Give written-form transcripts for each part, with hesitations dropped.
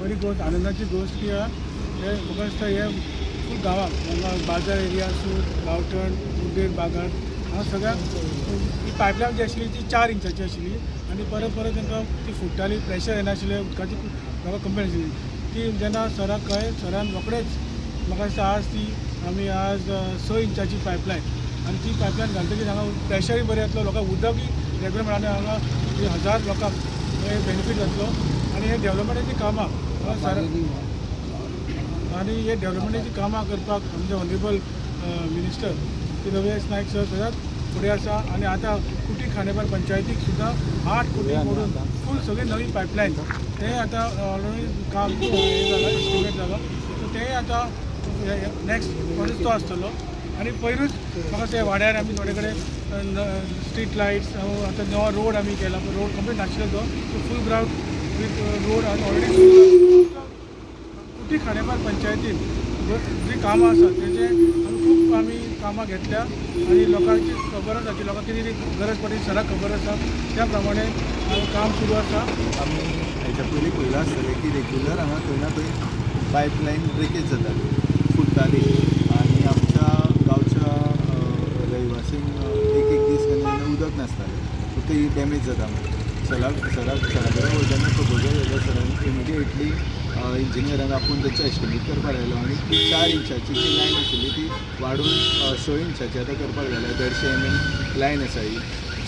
बरी गोष्ट आनंदाची गोष्ट की हे म्हाका दिसता हे खूब गांवांक बाजार एरिया आसूं गांवठण मुड्डेर बागात हांगा सगळ्याक ही पायपलायन जी आशिल्ली ती 4 इंचाची आशिल्ली आनी परत परत तांकां ती फुट्टाली प्रेशर येनाशिल्लें उदकाची म्हाका कंप्लेन आशिल्ली ती जेन्ना सराक कळ्ळें सरान रोखडेंच म्हाका दिसता आज ती आमी आज 6 इंचाची पायपलायन आनी ती पायपलायन घालतकीर हांगा प्रेशरूय बरें येतलो लोकांक उदकूय रेगुलर मेळना हांगा 1000 लोकांक बेनिफीट जातलो आनी हे डेवलपमेंटाची कामां सर आनी हे डेवलपमेंटाची कामां करपाक आमचे ऑनरेबल मिनिस्टर श्री रमेश नायक सर सदांच फुडें आसा आनी आतां कुटी खांडेपार पंचायतीक सुद्दां 8 कोटी मोडून फूल सगळी नवी पायपलायन तें आतां ऑलरेडी काम हें जालां एस्टिमेट जालो सो तेंय आतां नॅक्स्ट प्रोसेस तो आसतलो आनी पयरूच म्हाका ते वाड्यार आमी थोडे कडेन स्ट्रीट लायट्स आतां नवो रोड आमी केला रोड कंप्लीट नाशिल्लो तो फूल ग्रावंड वीथ रोड ऑलरेडी कुटी खांडेपार पंचायतीन जी कामां आसात तेजे खूब आमी कामां घेतल्या आनी लोकांची खबर आसा की लोकांक कितें गरज पडली सराक खबर आसा त्या प्रमाणे काम सुरू आसा आमी हेच्या पयलीं पयलां आसतलें की रेग्युलर हांगा खंय ना खंय पायपलायन ब्रेकेज जाताली फुट्टाली आनी आमच्या गांवच्या रहिवासींक एक दीस केन्ना उदक नासतालें फक्त ही डॅमेज जाता सरा कडेन वयतना खबर जाल्या सरान इमिडिएटली इंजिनियरांक आपूण तेचो एस्टिमेट करपाक लायलो आनी 4 इंचाची जी लायन आशिल्ली ती वाडून 6 इंचाची आतां करपाक लायल्या 150 mm लायन आसा ही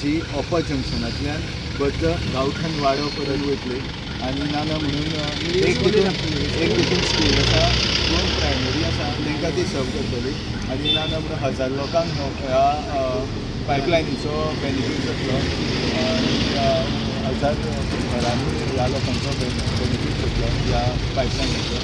जी ऑपर जंक्शनांतल्यान बद्द गांवठाण वाडो परत वयतली आनी नाना म्हणून एक देखून स्कूल आसा 2 प्रायमरी आसा तांकां ती सर्व करतली आनी नाना म्हणून 1000 लोकांक ह्या पायपलायनीचो बेनिफीट जातलो आनी 1000 घरांनी ह्या लोकांचो बेनिफीट जातलो ह्या पायपलायनीचो